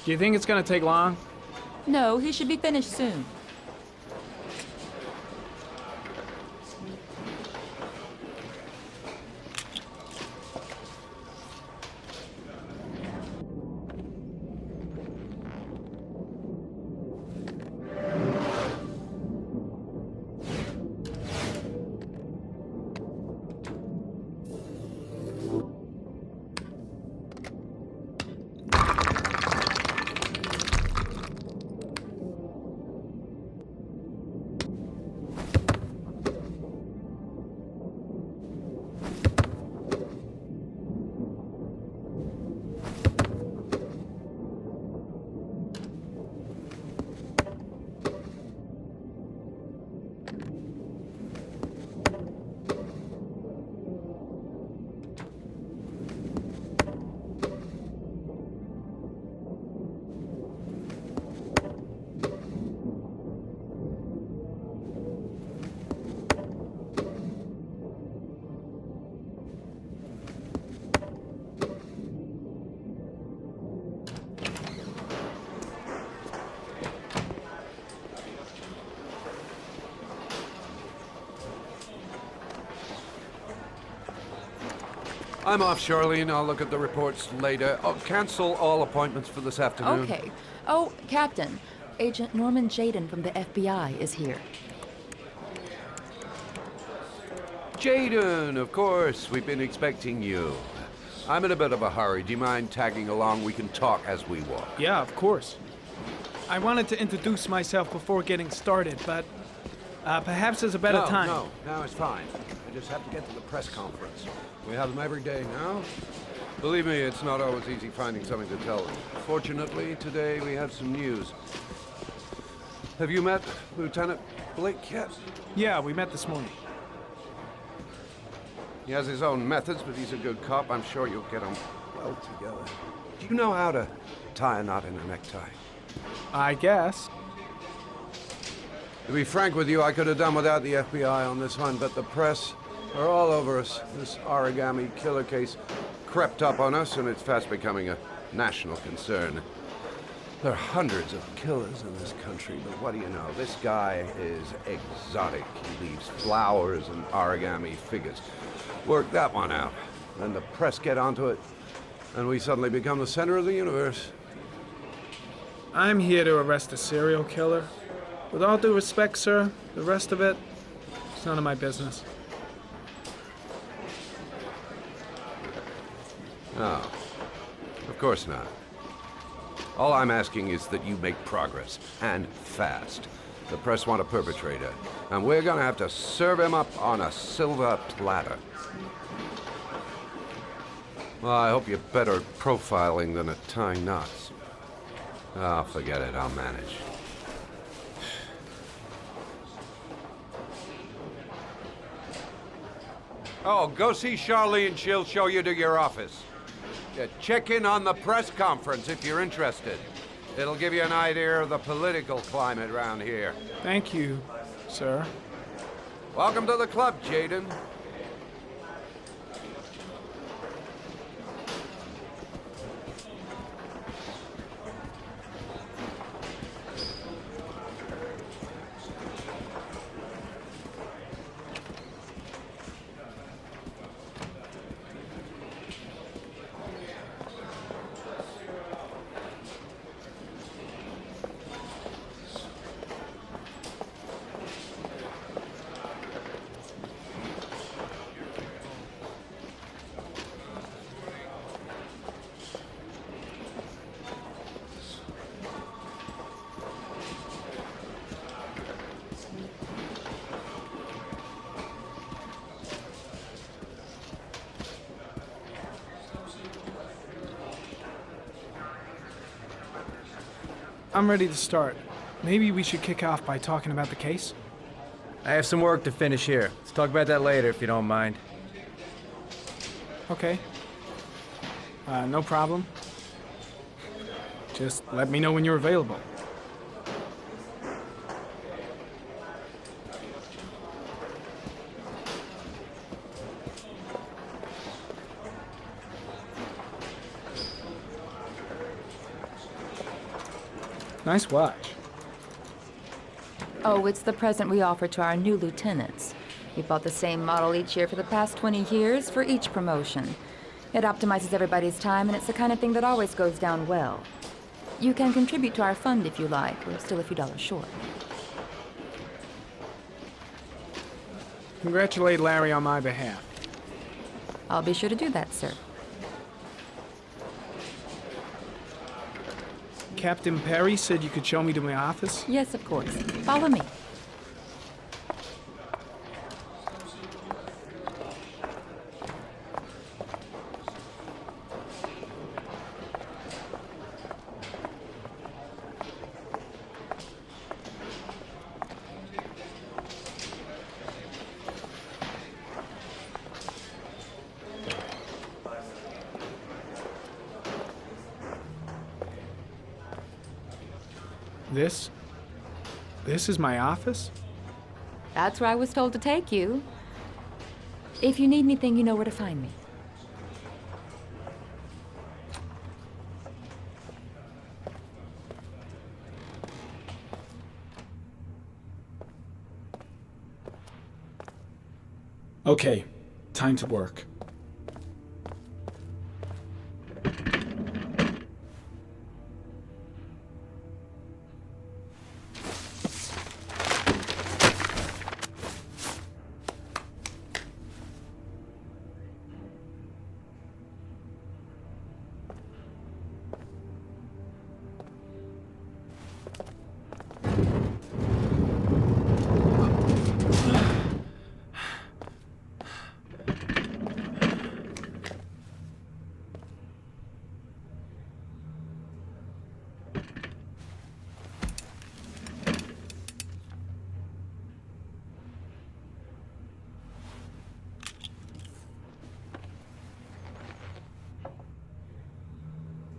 Do you think it's gonna take long? No, he should be finished soon. I'm off, Charlene. I'll look at the reports later. I'll cancel all appointments for this afternoon. Okay. Oh, Captain. Agent Norman Jayden from the FBI is here. Jayden, of course. We've been expecting you. I'm in a bit of a hurry. Do you mind tagging along? We can talk as we walk. Yeah, of course. I wanted to introduce myself before getting started, but perhaps there's a better time. No, it's fine. I just have to get to the press conference. We have them every day now. Believe me, it's not always easy finding something to tell them. Fortunately, today we have some news. Have you met Lieutenant Blake yet? Yeah, we met this morning. He has his own methods, but he's a good cop. I'm sure you'll get on well together. Do you know how to tie a knot in a necktie? I guess. To be frank with you, I could have done without the FBI on this one, but the press are all over us. This origami killer case crept up on us, and it's fast becoming a national concern. There are hundreds of killers in this country, but what do you know? This guy is exotic. He leaves flowers and origami figures. Work that one out. Then the press get onto it, and we suddenly become the center of the universe. I'm here to arrest a serial killer. With all due respect, sir, the rest of it, it's none of my business. No, of course not. All I'm asking is that you make progress, and fast. The press want a perpetrator, and we're gonna have to serve him up on a silver platter. Well, I hope you're better at profiling than at tying knots. Oh, forget it, I'll manage. Oh, go see Charlene, she'll show you to your office. Check in on the press conference if you're interested. It'll give you an idea of the political climate around here. Thank you, sir. Welcome to the club, Jayden. I'm ready to start. Maybe we should kick off by talking about the case? I have some work to finish here. Let's talk about that later if you don't mind. Okay. No problem. Just let me know when you're available. Nice watch. Oh, it's the present we offer to our new lieutenants. We bought the same model each year for the past 20 years for each promotion. It optimizes everybody's time, and it's the kind of thing that always goes down well. You can contribute to our fund if you like. We're still a few dollars short. Congratulate Larry on my behalf. I'll be sure to do that, sir. Captain Perry said you could show me to my office. Yes, of course. Follow me. This is my office? That's where I was told to take you. If you need anything, you know where to find me. Okay, time to work.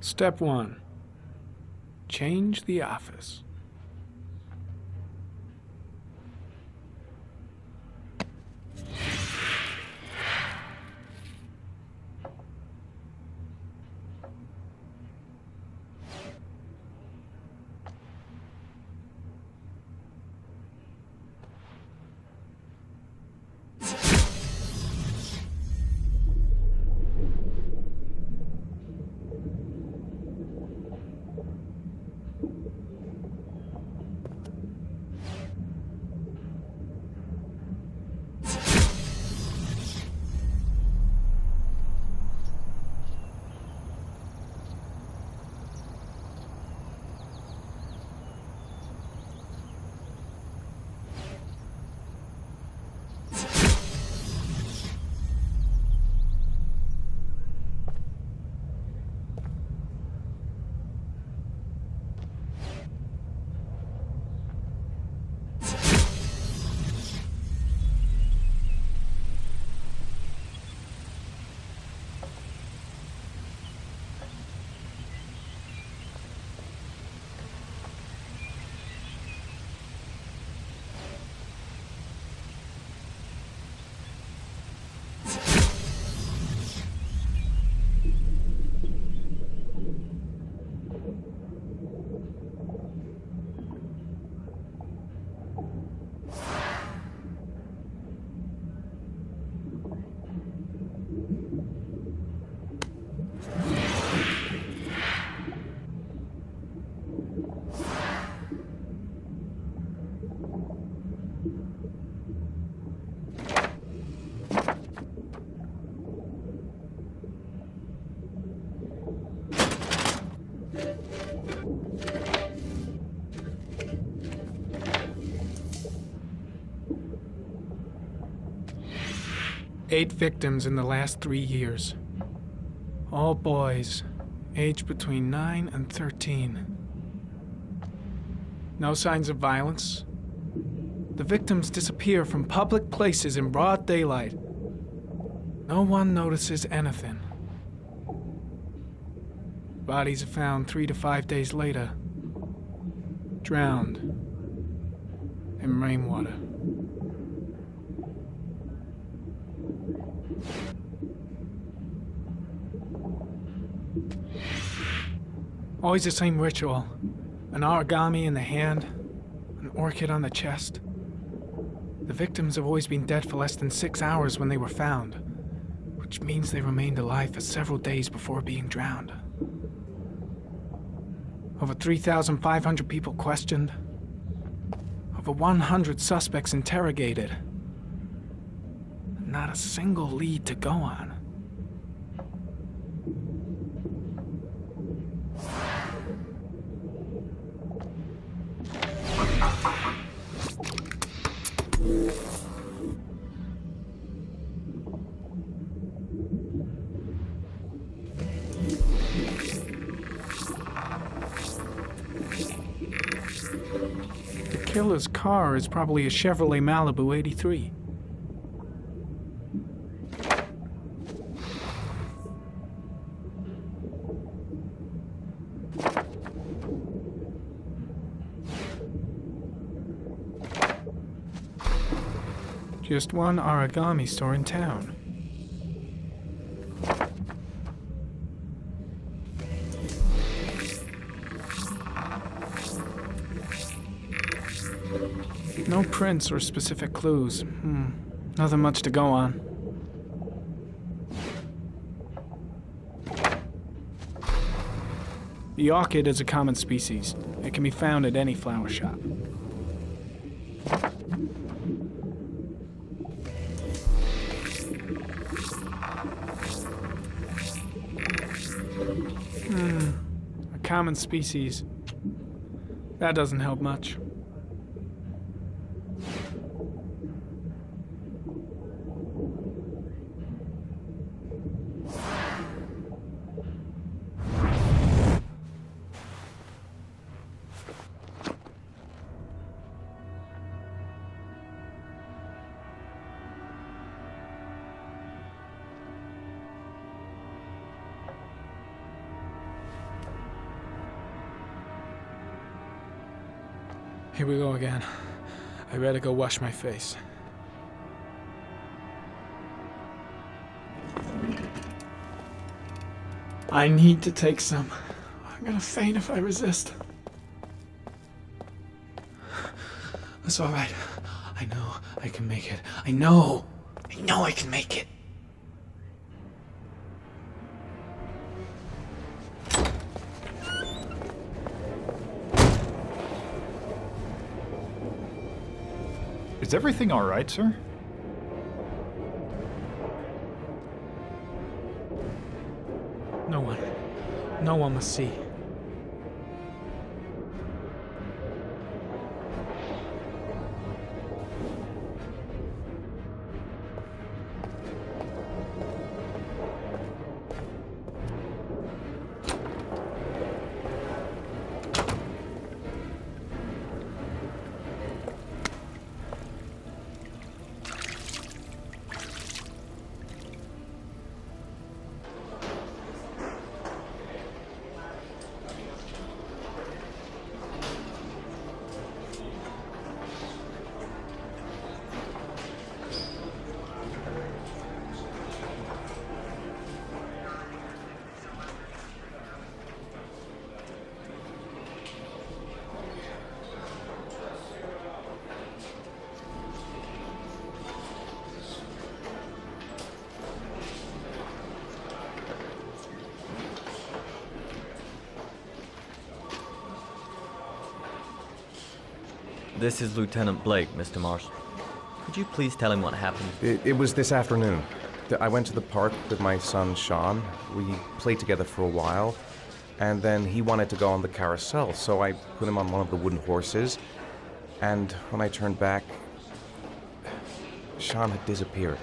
Step 1. Change the office. Eight victims in the last 3 years. All boys, aged between 9 and 13. No signs of violence. The victims disappear from public places in broad daylight. No one notices anything. Bodies are found 3 to 5 days later, drowned in rainwater. Always the same ritual. An origami in the hand, an orchid on the chest. The victims have always been dead for less than 6 hours when they were found, which means they remained alive for several days before being drowned. Over 3,500 people questioned. Over 100 suspects interrogated. Not a single lead to go on. The killer's car is probably a Chevrolet Malibu 83. Just one origami store in town. No prints or specific clues. Nothing much to go on. The orchid is a common species. It can be found at any flower shop. A common species. That doesn't help much. Here we go again. I better go wash my face. I need to take some. I'm gonna faint if I resist. That's all right. I know I can make it. I know I can make it. Is everything all right, sir? No one must see. This is Lieutenant Blake, Mr. Marsh. Could you please tell him what happened? It was this afternoon. I went to the park with my son, Sean. We played together for a while, and then he wanted to go on the carousel, so I put him on one of the wooden horses, and when I turned back, Sean had disappeared.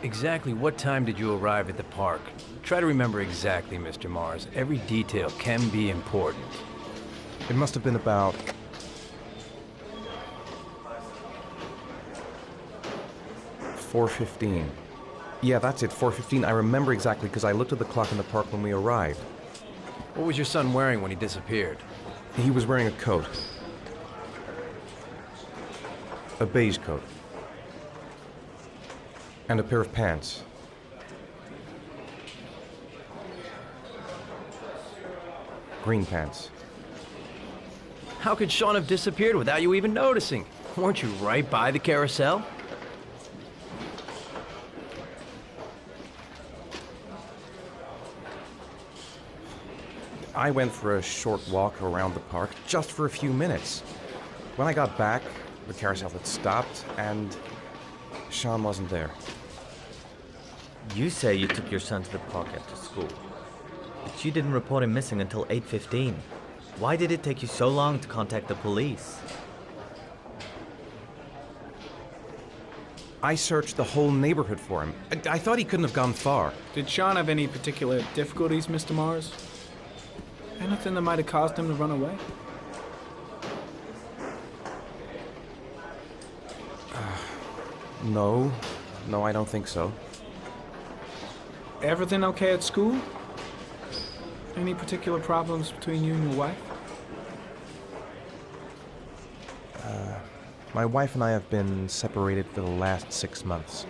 Exactly what time did you arrive at the park? Try to remember exactly, Mr. Mars. Every detail can be important. It must have been about 4:15. Yeah, that's it, 4:15. I remember exactly because I looked at the clock in the park when we arrived. What was your son wearing when he disappeared? He was wearing a coat. A beige coat. And a pair of pants. Green pants. How could Sean have disappeared without you even noticing? Weren't you right by the carousel? I went for a short walk around the park just for a few minutes. When I got back, the carousel had stopped and Sean wasn't there. You say you took your son to the park after school, but you didn't report him missing until 8:15. Why did it take you so long to contact the police? I searched the whole neighborhood for him. I thought he couldn't have gone far. Did Sean have any particular difficulties, Mr. Mars? Anything that might have caused him to run away? No, I don't think so. Everything okay at school? Any particular problems between you and your wife? My wife and I have been separated for the last 6 months.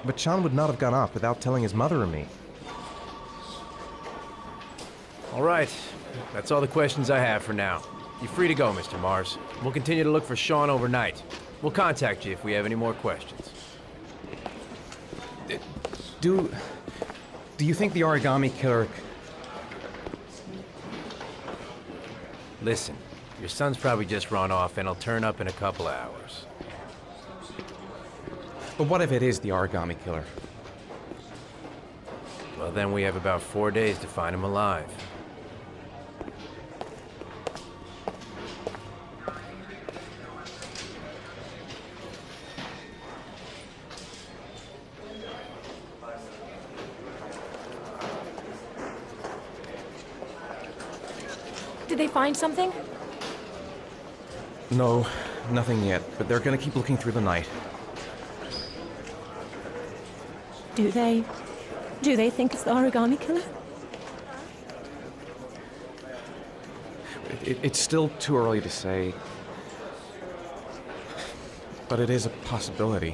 But Sean would not have gone off without telling his mother or me. All right, that's all the questions I have for now. You're free to go, Mr. Mars. We'll continue to look for Sean overnight. We'll contact you if we have any more questions. Do you think the origami killer... Listen, your son's probably just run off and he'll turn up in a couple of hours. But what if it is the origami killer? Well, then we have about 4 days to find him alive. Did they find something? No, nothing yet, but they're gonna keep looking through the night. Do they think it's the origami killer? It's still too early to say, but it is a possibility.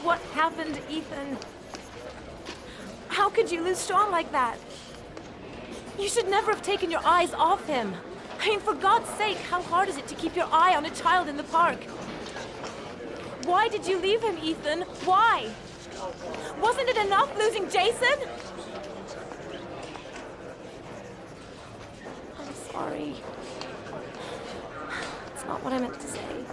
What happened, Ethan? How could you lose Sean like that? You should never have taken your eyes off him. I mean, for God's sake, how hard is it to keep your eye on a child in the park? Why did you leave him, Ethan? Why? Wasn't it enough losing Jason? I'm sorry. It's not what I meant to say.